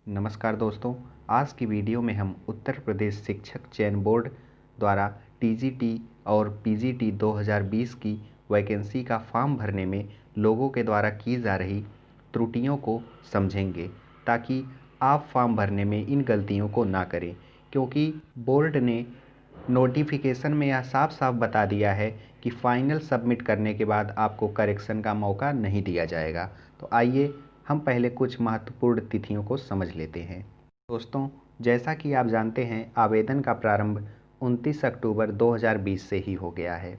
नमस्कार दोस्तों, आज की वीडियो में हम उत्तर प्रदेश शिक्षक चयन बोर्ड द्वारा टीजीटी और पीजीटी 2020 की वैकेंसी का फॉर्म भरने में लोगों के द्वारा की जा रही त्रुटियों को समझेंगे, ताकि आप फॉर्म भरने में इन गलतियों को ना करें। क्योंकि बोर्ड ने नोटिफिकेशन में यह साफ साफ बता दिया है कि फाइनल सबमिट करने के बाद आपको करेक्शन का मौका नहीं दिया जाएगा। तो आइए हम पहले कुछ महत्वपूर्ण तिथियों को समझ लेते हैं। दोस्तों, जैसा कि आप जानते हैं, आवेदन का प्रारंभ 29 अक्टूबर 2020 से ही हो गया है।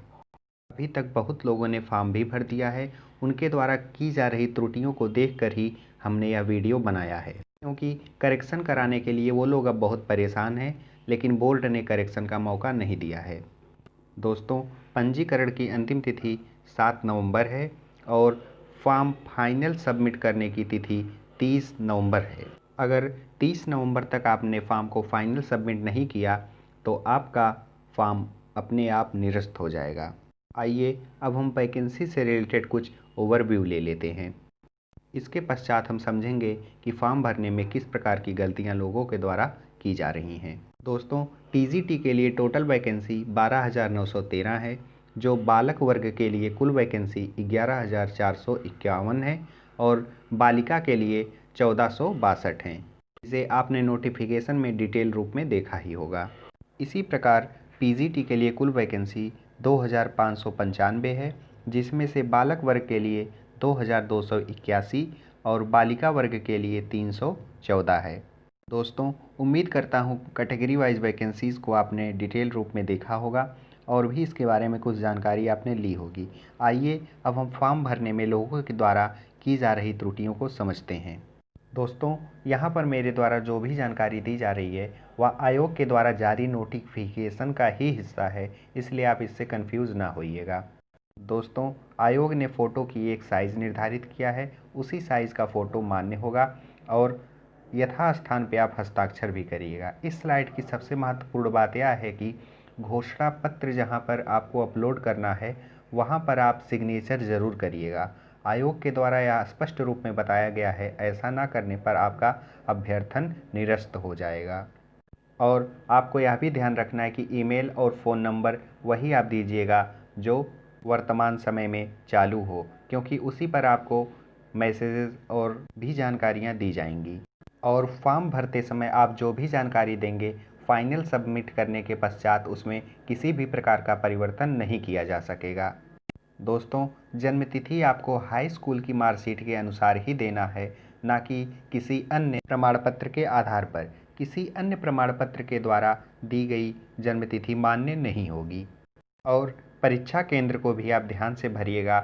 अभी तक बहुत लोगों ने फॉर्म भी भर दिया है। उनके द्वारा की जा रही त्रुटियों को देखकर ही हमने यह वीडियो बनाया है, क्योंकि करेक्शन कराने के लिए वो लोग अब बहुत परेशान हैं, लेकिन बोर्ड ने करेक्शन का मौका नहीं दिया है। दोस्तों, पंजीकरण की अंतिम तिथि 7 नवंबर है और फॉर्म फाइनल सबमिट करने की तिथि 30 नवंबर है। अगर 30 नवंबर तक आपने फॉर्म को फाइनल सबमिट नहीं किया तो आपका फॉर्म अपने आप निरस्त हो जाएगा। आइए अब हम वैकेंसी से रिलेटेड कुछ ओवरव्यू ले लेते हैं। इसके पश्चात हम समझेंगे कि फॉर्म भरने में किस प्रकार की गलतियां लोगों के द्वारा की जा रही हैं। दोस्तों, टीजीटी के लिए टोटल वैकेंसी 12,913 है, जो बालक वर्ग के लिए कुल वैकेंसी 11,451 है और बालिका के लिए 1462 हैं। इसे आपने नोटिफिकेशन में डिटेल रूप में देखा ही होगा। इसी प्रकार पीजीटी के लिए कुल वैकेंसी 2,595 है, जिसमें से बालक वर्ग के लिए 2,281 और बालिका वर्ग के लिए 314 है। दोस्तों, उम्मीद करता हूँ कैटेगरी वाइज वैकेंसीज़ को आपने डिटेल रूप में देखा होगा और भी इसके बारे में कुछ जानकारी आपने ली होगी। आइए अब हम फॉर्म भरने में लोगों के द्वारा की जा रही त्रुटियों को समझते हैं। दोस्तों, यहाँ पर मेरे द्वारा जो भी जानकारी दी जा रही है वह आयोग के द्वारा जारी नोटिफिकेशन का ही हिस्सा है, इसलिए आप इससे कंफ्यूज ना होइएगा। दोस्तों, आयोग ने फ़ोटो की एक साइज़ निर्धारित किया है, उसी साइज़ का फ़ोटो मान्य होगा और यथास्थान पे आप हस्ताक्षर भी करिएगा। इस स्लाइड की सबसे महत्वपूर्ण बात यह है कि घोषणा पत्र जहाँ पर आपको अपलोड करना है वहाँ पर आप सिग्नेचर ज़रूर करिएगा। आयोग के द्वारा यह स्पष्ट रूप में बताया गया है, ऐसा ना करने पर आपका अभ्यर्थन निरस्त हो जाएगा। और आपको यह भी ध्यान रखना है कि ईमेल और फ़ोन नंबर वही आप दीजिएगा जो वर्तमान समय में चालू हो, क्योंकि उसी पर आपको मैसेजेस और भी जानकारियाँ दी जाएंगी। और फॉर्म भरते समय आप जो भी जानकारी देंगे, फाइनल सबमिट करने के पश्चात उसमें किसी भी प्रकार का परिवर्तन नहीं किया जा सकेगा। दोस्तों, जन्मतिथि आपको हाई स्कूल की मार्कशीट के अनुसार ही देना है, ना कि किसी अन्य प्रमाण पत्र के आधार पर। किसी अन्य प्रमाण पत्र के द्वारा दी गई जन्मतिथि मान्य नहीं होगी। और परीक्षा केंद्र को भी आप ध्यान से भरिएगा,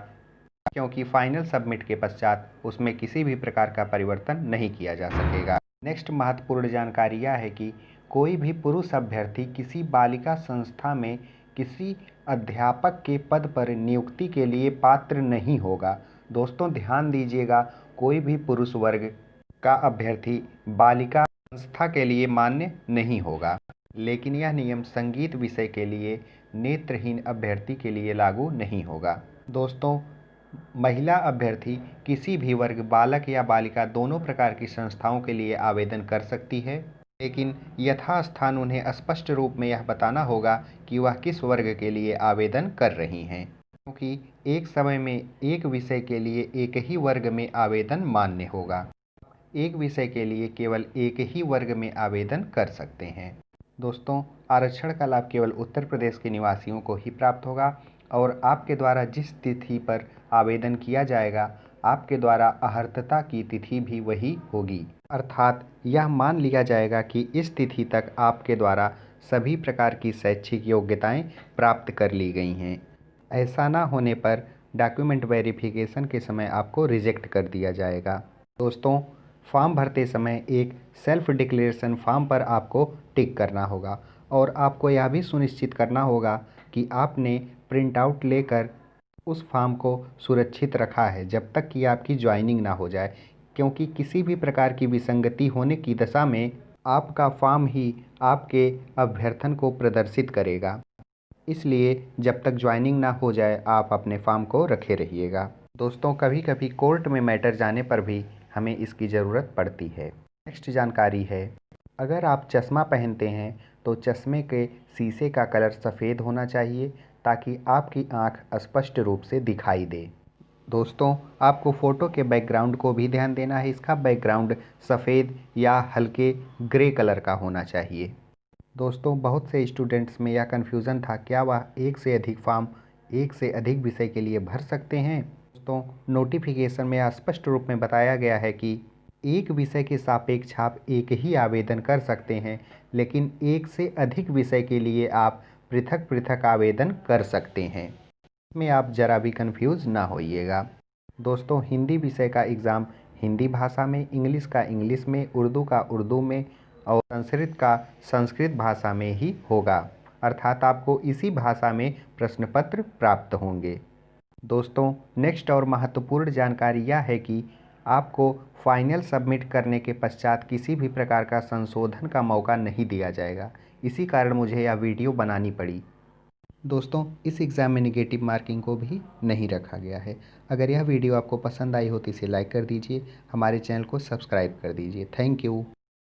क्योंकि फाइनल सबमिट के पश्चात उसमें किसी भी प्रकार का परिवर्तन नहीं किया जा सकेगा। नेक्स्ट महत्वपूर्ण जानकारी यह है कि कोई भी पुरुष अभ्यर्थी किसी बालिका संस्था में किसी अध्यापक के पद पर नियुक्ति के लिए पात्र नहीं होगा। दोस्तों, ध्यान दीजिएगा, कोई भी पुरुष वर्ग का अभ्यर्थी बालिका संस्था के लिए मान्य नहीं होगा, लेकिन यह नियम संगीत विषय के लिए नेत्रहीन अभ्यर्थी के लिए लागू नहीं होगा। दोस्तों, महिला अभ्यर्थी किसी भी वर्ग, बालक या बालिका, दोनों प्रकार की संस्थाओं के लिए आवेदन कर सकती है, लेकिन यथास्थान उन्हें स्पष्ट रूप में यह बताना होगा कि वह किस वर्ग के लिए आवेदन कर रही हैं, क्योंकि एक समय में एक विषय के लिए एक ही वर्ग में आवेदन मान्य होगा। एक विषय के लिए केवल एक ही वर्ग में आवेदन कर सकते हैं। दोस्तों, आरक्षण का लाभ केवल उत्तर प्रदेश के निवासियों को ही प्राप्त होगा और आपके द्वारा जिस तिथि पर आवेदन किया जाएगा, आपके द्वारा अहर्तता की तिथि भी वही होगी। अर्थात यह मान लिया जाएगा कि इस तिथि तक आपके द्वारा सभी प्रकार की शैक्षिक योग्यताएं प्राप्त कर ली गई हैं। ऐसा ना होने पर डॉक्यूमेंट वेरिफिकेशन के समय आपको रिजेक्ट कर दिया जाएगा। दोस्तों, फॉर्म भरते समय एक सेल्फ डिक्लेरेशन फॉर्म पर आपको टिक करना होगा और आपको यह भी सुनिश्चित करना होगा कि आपने प्रिंट आउट लेकर उस फॉर्म को सुरक्षित रखा है जब तक कि आपकी ज्वाइनिंग ना हो जाए, क्योंकि किसी भी प्रकार की विसंगति होने की दशा में आपका फॉर्म ही आपके अभ्यर्थन को प्रदर्शित करेगा। इसलिए जब तक ज्वाइनिंग ना हो जाए आप अपने फॉर्म को रखे रहिएगा। दोस्तों, कभी कभी कोर्ट में मैटर जाने पर भी हमें इसकी ज़रूरत पड़ती है। नेक्स्ट जानकारी है, अगर आप चश्मा पहनते हैं तो चश्मे के शीशे का कलर सफ़ेद होना चाहिए ताकि आपकी आँख स्पष्ट रूप से दिखाई दे। दोस्तों, आपको फ़ोटो के बैकग्राउंड को भी ध्यान देना है। इसका बैकग्राउंड सफ़ेद या हल्के ग्रे कलर का होना चाहिए। दोस्तों, बहुत से स्टूडेंट्स में यह कन्फ्यूज़न था, क्या वह एक से अधिक फॉर्म एक से अधिक विषय के लिए भर सकते हैं। दोस्तों, नोटिफिकेशन में स्पष्ट रूप में बताया गया है कि एक विषय के सापेक्ष आप एक ही आवेदन कर सकते हैं, लेकिन एक से अधिक विषय के लिए आप पृथक पृथक आवेदन कर सकते हैं। इसमें आप ज़रा भी कंफ्यूज ना होइएगा। दोस्तों, हिंदी विषय का एग्ज़ाम हिंदी भाषा में, इंग्लिश का इंग्लिश में, उर्दू का उर्दू में और संस्कृत का संस्कृत भाषा में ही होगा, अर्थात आपको इसी भाषा में प्रश्न पत्र प्राप्त होंगे। दोस्तों, नेक्स्ट और महत्वपूर्ण जानकारी यह है कि आपको फाइनल सबमिट करने के पश्चात किसी भी प्रकार का संशोधन का मौका नहीं दिया जाएगा। इसी कारण मुझे यह वीडियो बनानी पड़ी। दोस्तों, इस एग्ज़ाम में नेगेटिव मार्किंग को भी नहीं रखा गया है। अगर यह वीडियो आपको पसंद आई हो तो इसे लाइक कर दीजिए, हमारे चैनल को सब्सक्राइब कर दीजिए। Thank you.